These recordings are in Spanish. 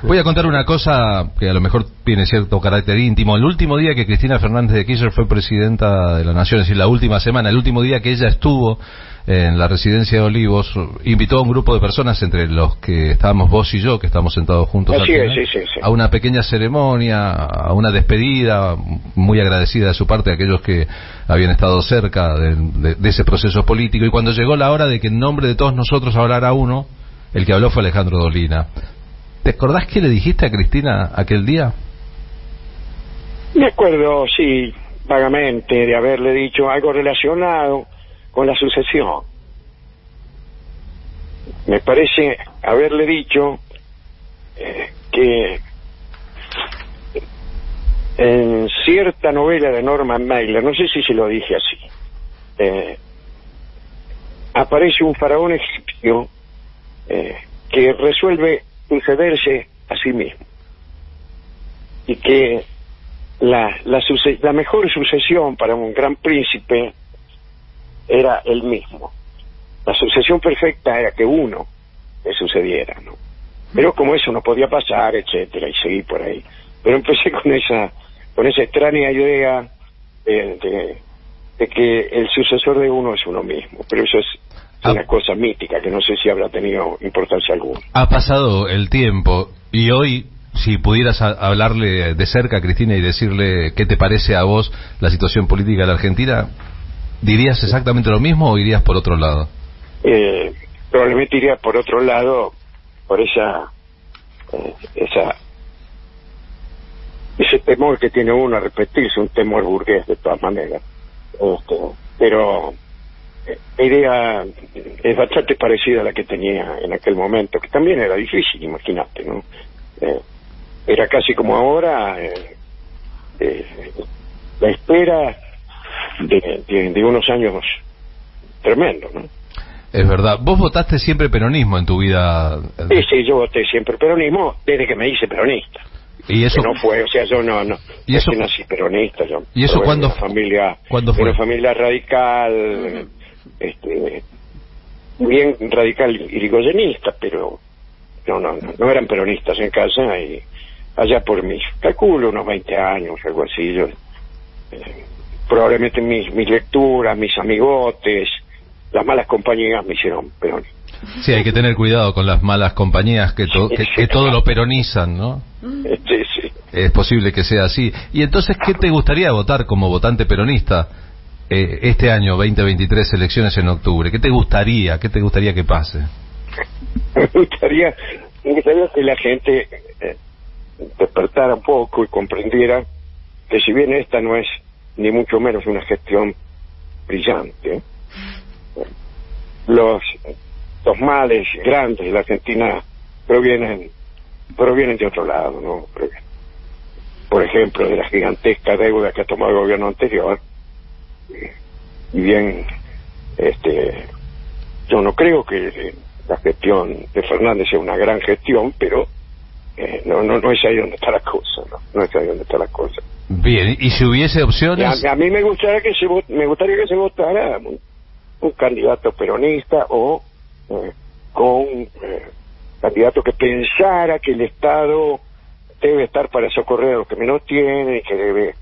Voy a contar una cosa que a lo mejor tiene cierto carácter íntimo. El último día que Cristina Fernández de Kirchner fue presidenta de la Nación, es decir, la última semana, el último día que ella estuvo en la residencia de Olivos, invitó a un grupo de personas, entre los que estábamos vos y yo, que estamos sentados juntos Así al final, es, sí. a una pequeña ceremonia, a una despedida, muy agradecida de su parte a aquellos que habían estado cerca de ese proceso político. Y cuando llegó la hora de que en nombre de todos nosotros hablara uno, el que habló fue Alejandro Dolina. ¿Te acordás qué le dijiste a Cristina aquel día? Me acuerdo, sí, vagamente, de haberle dicho algo relacionado con la sucesión. Me parece haberle dicho que en cierta novela de Norman Mailer, no sé si se lo dije así, aparece un faraón egipcio que resuelve sucederse a sí mismo, y que la mejor sucesión para un gran príncipe era él mismo. La sucesión perfecta era que uno le sucediera, ¿no? Pero como eso no podía pasar, etcétera, y seguí por ahí. Pero empecé con esa extraña idea de que el sucesor de uno es uno mismo. Pero eso es una cosa mítica que no sé si habrá tenido importancia alguna. Ha pasado el tiempo y hoy, si pudieras hablarle de cerca a Cristina y decirle qué te parece a vos la situación política de la Argentina, ¿dirías exactamente lo mismo o irías por otro lado? Probablemente iría por otro lado, por ese temor que tiene uno a repetirse, un temor burgués de todas maneras. Pero la idea es bastante parecida a la que tenía en aquel momento, que también era difícil, imagínate, ¿no? Era casi como ahora, la espera de unos años tremendos, ¿no? Es verdad. ¿Vos votaste siempre peronismo en tu vida? Sí, yo voté siempre peronismo desde que me hice peronista. ¿Y eso? Que no fue, o sea, yo no ¿Y eso? nací peronista. Yo ¿Y eso cuándo fue? Una familia radical, bien radical y rigoyenista, pero no eran peronistas en casa, y allá por mis, calculo, unos 20 años, algo así, yo probablemente mis lecturas, mis amigotes, las malas compañías me hicieron peronista. Sí, hay que tener cuidado con las malas compañías que todo lo peronizan, ¿no? Sí. Es posible que sea así. Y entonces, ¿qué te gustaría votar como votante peronista este año 2023, elecciones en octubre? ¿Qué te gustaría que pase? Me gustaría que la gente despertara un poco y comprendiera que si bien esta no es ni mucho menos una gestión brillante, los males grandes de la Argentina provienen de otro lado, ¿no? Por ejemplo, de la gigantesca deuda que ha tomado el gobierno anterior. Y bien, yo no creo que la gestión de Fernández sea una gran gestión, pero no es ahí donde está la cosa, no es ahí donde está la cosa. Bien, y si hubiese opciones, a mí me gustaría que se votara un candidato peronista o con un candidato que pensara que el Estado debe estar para socorrer a los que menos tienen y que debe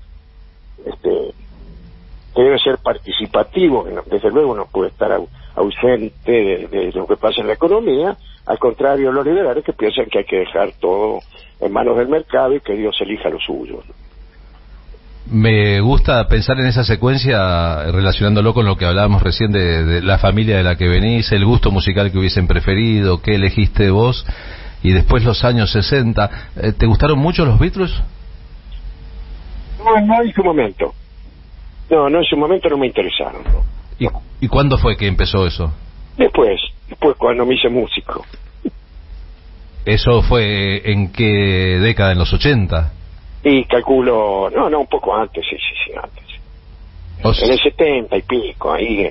ser participativo, que desde luego no puede estar ausente de lo que pasa en la economía. Al contrario, los liberales que piensan que hay que dejar todo en manos del mercado y que Dios elija lo suyo, ¿no? Me gusta pensar en esa secuencia relacionándolo con lo que hablábamos recién de la familia de la que venís, el gusto musical que hubiesen preferido, qué elegiste vos, y después los años 60. ¿Te gustaron mucho los Beatles? No en su momento. No, en su momento no me interesaron, ¿no? ¿Y cuándo fue que empezó eso? Después cuando me hice músico. ¿Eso fue en qué década? ¿En los 80? Y calculo, un poco antes, sí, antes. En el 70 y pico, ahí,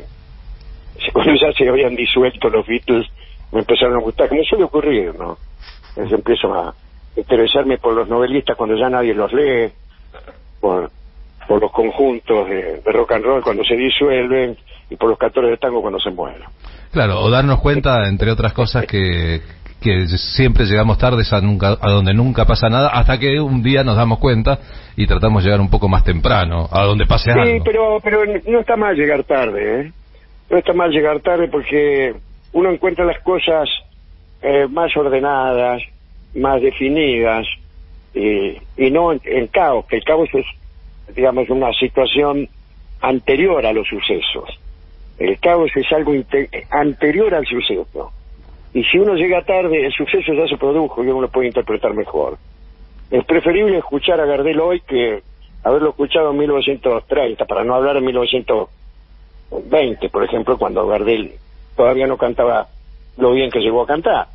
cuando ya se habían disuelto los Beatles, me empezaron a gustar, que me suele ocurrir, ¿no? Entonces empiezo a interesarme por los novelistas cuando ya nadie los lee, por los conjuntos de rock and roll cuando se disuelven, y por los cantores de tango cuando se mueren. Claro, o darnos cuenta, entre otras cosas, que que siempre llegamos tardes a donde nunca pasa nada, hasta que un día nos damos cuenta y tratamos de llegar un poco más temprano, a donde pase algo. Sí, pero no está mal llegar tarde, ¿eh? No está mal llegar tarde porque uno encuentra las cosas más ordenadas, más definidas, y no en caos, que el caos es, digamos, una situación anterior a los sucesos. El caos es algo anterior al suceso. Y si uno llega tarde, el suceso ya se produjo y uno lo puede interpretar mejor. Es preferible escuchar a Gardel hoy que haberlo escuchado en 1930, para no hablar en 1920, por ejemplo, cuando Gardel todavía no cantaba lo bien que llegó a cantar.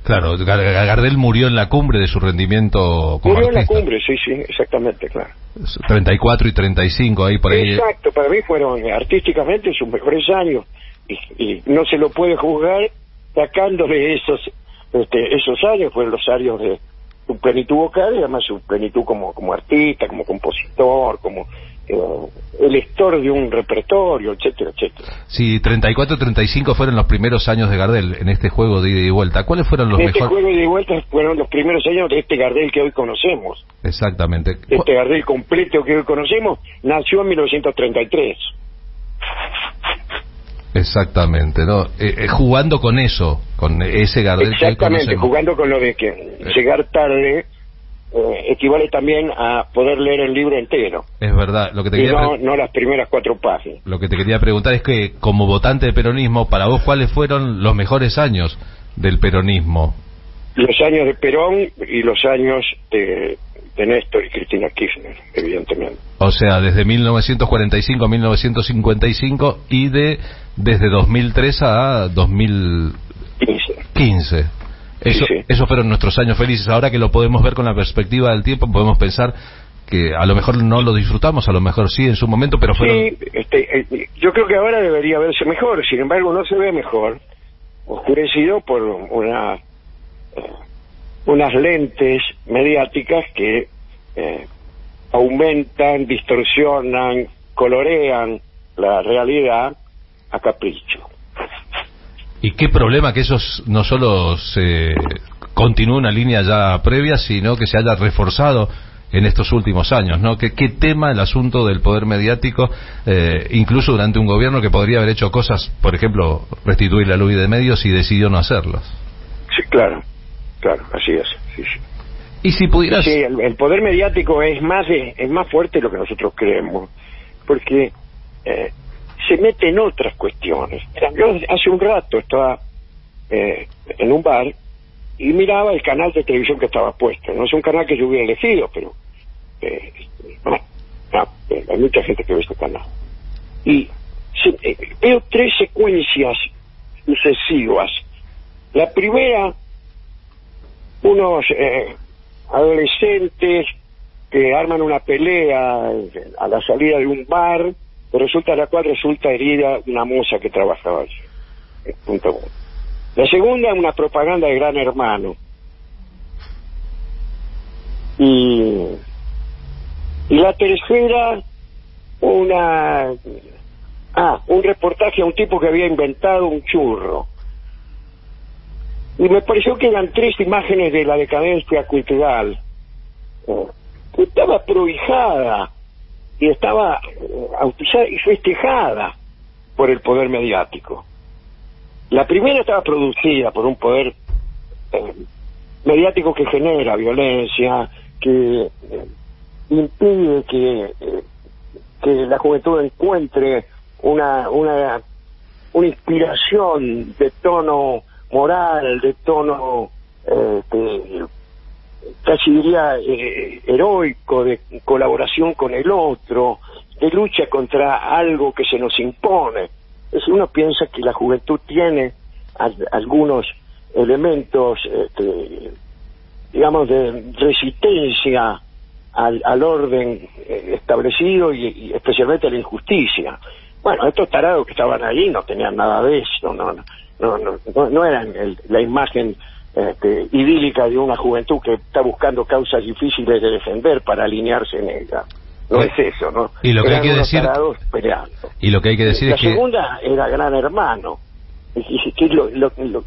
Claro, Gardel murió en la cumbre de su rendimiento como murió artista. En la cumbre, sí, exactamente, claro. 34 y 35, ahí por ahí. Exacto, para mí fueron artísticamente sus mejores años, y no se lo puede juzgar sacándole esos años. Fueron los años de su plenitud vocal y además su plenitud como artista, como compositor, como el lector de un repertorio, etcétera, etcétera. Sí, 34-35 fueron los primeros años de Gardel en este juego de ida y vuelta. ¿Cuáles fueron los mejores? Este juego de ida y vuelta fueron los primeros años de este Gardel que hoy conocemos. Exactamente. Este Gardel completo que hoy conocemos nació en 1933. Exactamente, ¿no? Jugando con eso, con ese Gardel. Exactamente, jugando con lo de que llegar tarde equivale también a poder leer el libro entero. Es verdad. Lo que te no las primeras 4 páginas. Lo que te quería preguntar es que, como votante de peronismo, para vos, ¿cuáles fueron los mejores años del peronismo? Los años de Perón y los años de Néstor y Cristina Kirchner, evidentemente. O sea, desde 1945 a 1955 y desde 2003 a 2015. Esos fueron nuestros años felices. Ahora que lo podemos ver con la perspectiva del tiempo, podemos pensar que a lo mejor no lo disfrutamos, a lo mejor sí en su momento, pero fueron... Sí, yo creo que ahora debería verse mejor, sin embargo no se ve mejor, oscurecido por unas lentes mediáticas que aumentan, distorsionan, colorean la realidad a capricho. Y qué problema que eso no solo se continúe una línea ya previa, sino que se haya reforzado en estos últimos años, ¿no? ¿Qué tema el asunto del poder mediático, incluso durante un gobierno que podría haber hecho cosas, por ejemplo, restituir la ley de medios y decidió no hacerlos? Sí, claro, así es. Sí. Y si pudieras... Sí, el poder mediático es más fuerte de lo que nosotros creemos, porque se mete en otras cuestiones. Yo hace un rato estaba en un bar y miraba el canal de televisión que estaba puesto. No es un canal que yo hubiera elegido, pero hay mucha gente que ve este canal. Y veo 3 secuencias sucesivas. La primera, unos adolescentes que arman una pelea a la salida de un bar, a la cual resulta herida una moza que trabajaba allí. Punto 1. La segunda, una propaganda de Gran Hermano. Y la tercera, un reportaje a un tipo que había inventado un churro. Y me pareció que eran 3 imágenes de la decadencia cultural. Estaba prohijada y estaba auspiciada y festejada por el poder mediático. La primera estaba producida por un poder mediático que genera violencia, que impide que la juventud encuentre una inspiración de tono moral, de tono casi diría heroico, de colaboración con el otro, de lucha contra algo que se nos impone. Si uno piensa que la juventud tiene algunos elementos, digamos, de resistencia al orden establecido y especialmente a la injusticia. Bueno, estos tarados que estaban allí no tenían nada de eso, no eran la imagen idílica de una juventud que está buscando causas difíciles de defender para alinearse en ella. No es eso, ¿no? Y lo que hay que decir, peleando. Y lo que hay que decir la es que... segunda era Gran Hermano. que es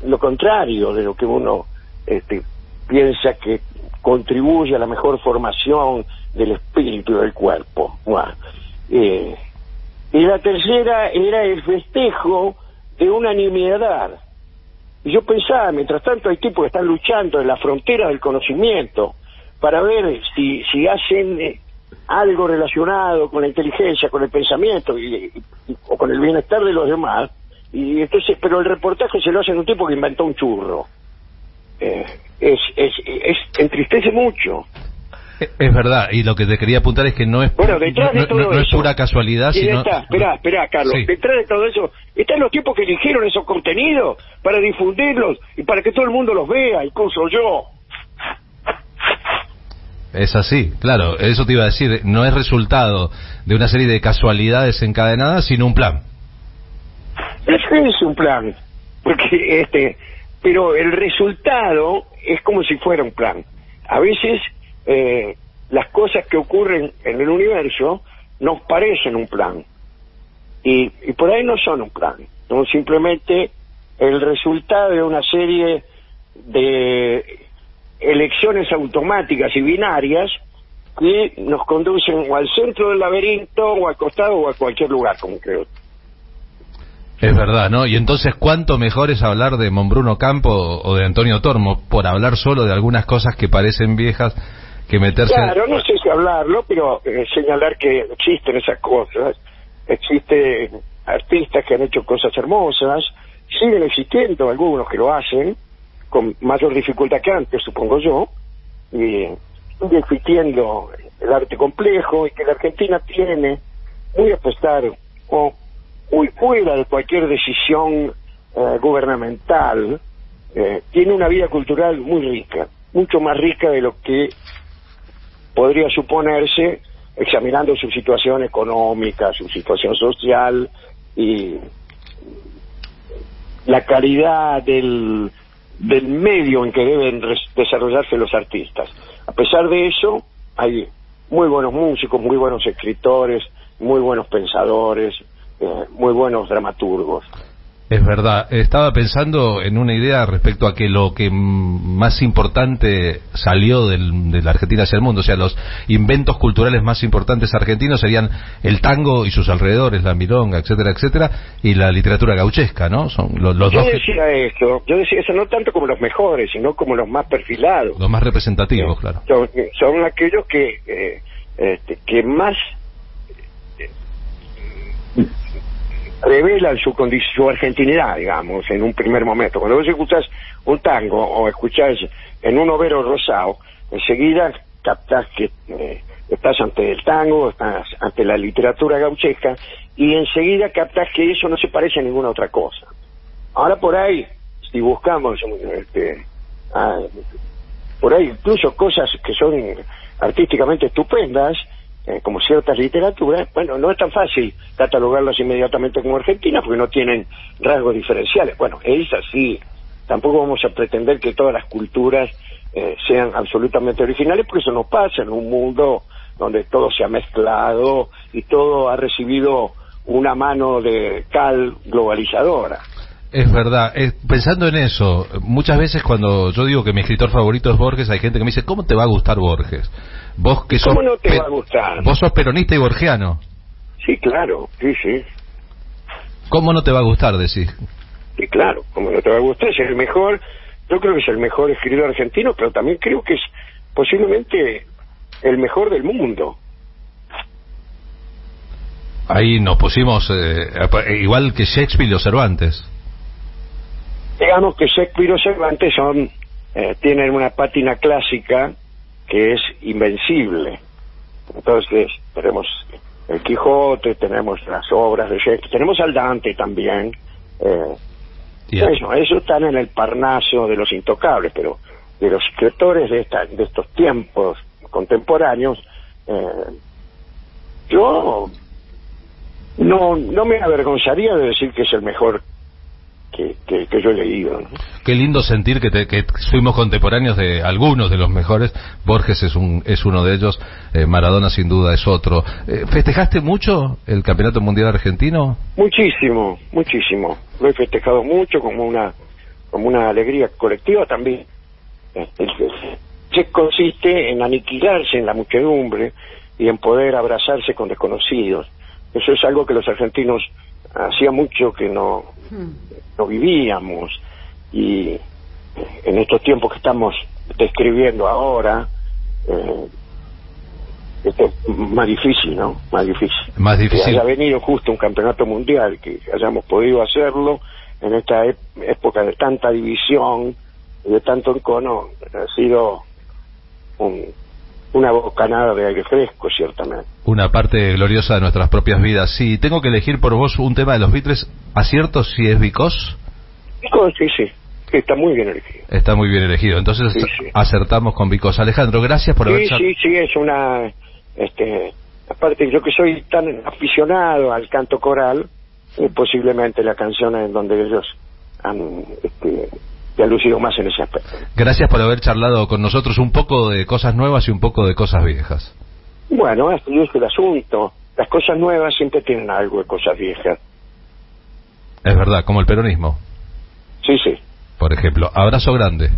lo contrario de lo que uno piensa que contribuye a la mejor formación del espíritu y del cuerpo. Bueno, y la tercera era el festejo de una nimiedad. Y yo pensaba, mientras tanto hay tipos que están luchando en la frontera del conocimiento para ver si hacen algo relacionado con la inteligencia, con el pensamiento o con el bienestar de los demás. Y entonces, pero el reportaje se lo hace un tipo que inventó un churro. Entristece mucho. Es verdad, y lo que te quería apuntar es que no es, bueno, detrás de todo no es eso, pura casualidad, sino... Espera, Carlos, sí. Detrás de todo eso están los tipos que eligieron esos contenidos para difundirlos y para que todo el mundo los vea, incluso yo. Es así, claro, eso te iba a decir, no es resultado de una serie de casualidades encadenadas, sino un plan. Es un plan, porque pero el resultado es como si fuera un plan. A veces las cosas que ocurren en el universo nos parecen un plan y por ahí no son un plan, son simplemente el resultado de una serie de elecciones automáticas y binarias que nos conducen o al centro del laberinto o al costado o a cualquier lugar, como creo. Es verdad, ¿no? Y entonces, ¿cuánto mejor es hablar de Monbruno Campo o de Antonio Tormo, por hablar solo de algunas cosas que parecen viejas, que meterse... Claro, no sé si hablarlo, pero señalar que existen esas cosas, existen artistas que han hecho cosas hermosas, siguen existiendo algunos que lo hacen, con mayor dificultad que antes, supongo yo, y sigue existiendo el arte complejo, y que la Argentina tiene, muy a pesar o muy fuera de cualquier decisión gubernamental, tiene una vida cultural muy rica, mucho más rica de lo que podría suponerse examinando su situación económica, su situación social y la calidad del medio en que deben desarrollarse los artistas. A pesar de eso, hay muy buenos músicos, muy buenos escritores, muy buenos pensadores, muy buenos dramaturgos. Es verdad, estaba pensando en una idea respecto a que lo que más importante salió de la Argentina hacia el mundo, o sea, los inventos culturales más importantes argentinos serían el tango y sus alrededores, la milonga, etcétera, etcétera, y la literatura gauchesca, ¿no? Son los dos. Yo decía eso no tanto como los mejores, sino como los más perfilados. Los más representativos, claro. Son aquellos que más revelan su argentinidad, digamos, en un primer momento. Cuando vos escuchás un tango o escuchás en un overo rosado, enseguida captás que estás ante el tango, estás ante la literatura gauchesca, y enseguida captás que eso no se parece a ninguna otra cosa. Ahora por ahí, si buscamos por ahí incluso cosas que son artísticamente estupendas, como ciertas literaturas, bueno, no es tan fácil catalogarlas inmediatamente como argentinas porque no tienen rasgos diferenciales. Bueno, es así. Tampoco vamos a pretender que todas las culturas sean absolutamente originales, porque eso no pasa en un mundo donde todo se ha mezclado y todo ha recibido una mano de cal globalizadora. Es verdad, pensando en eso, muchas veces cuando yo digo que mi escritor favorito es Borges, hay gente que me dice, ¿cómo te va a gustar Borges? Vos que sos... ¿Cómo no te va a gustar? Vos sos peronista y borgiano. Sí, claro, sí. ¿Cómo no te va a gustar, decís? Sí, claro, ¿cómo no te va a gustar? Es el mejor, yo creo que es el mejor escritor argentino, pero también creo que es posiblemente el mejor del mundo. Ahí nos pusimos igual que Shakespeare o Cervantes. Digamos que Shakespeare y Cervantes tienen una pátina clásica que es invencible. Entonces tenemos el Quijote, tenemos las obras de Shakespeare, tenemos al Dante también. Eso están en el Parnaso de los intocables, pero de los escritores de estos tiempos contemporáneos, yo no me avergonzaría de decir que es el mejor yo he leído, ¿no? Qué lindo sentir que fuimos contemporáneos de algunos de los mejores. Borges es uno de ellos, Maradona sin duda es otro. ¿Festejaste mucho el Campeonato Mundial Argentino? Muchísimo, muchísimo. Lo he festejado mucho como una alegría colectiva también. Que consiste en aniquilarse en la muchedumbre y en poder abrazarse con desconocidos. Eso es algo que los argentinos hacía mucho que no vivíamos, y en estos tiempos que estamos describiendo ahora, esto es más difícil, ¿no? Más difícil. Que haya venido justo un campeonato mundial, que hayamos podido hacerlo en esta época de tanta división y de tanto encono, ha sido una bocanada de aire fresco, ciertamente. Una parte gloriosa de nuestras propias vidas. Si tengo que elegir por vos un tema de los Beatles, ¿acierto si es Because? Because, sí, está muy bien elegido. Está muy bien elegido, entonces sí. Acertamos con Because. Alejandro, gracias por haber... Sí, es una... aparte, yo que soy tan aficionado al canto coral, posiblemente la canción en donde ellos han... ha lucido más en ese aspecto. Gracias por haber charlado con nosotros, un poco de cosas nuevas y un poco de cosas viejas. Bueno, así es el asunto. Las cosas nuevas siempre tienen algo de cosas viejas. Es verdad, como el peronismo. Sí. Por ejemplo. Abrazo grande.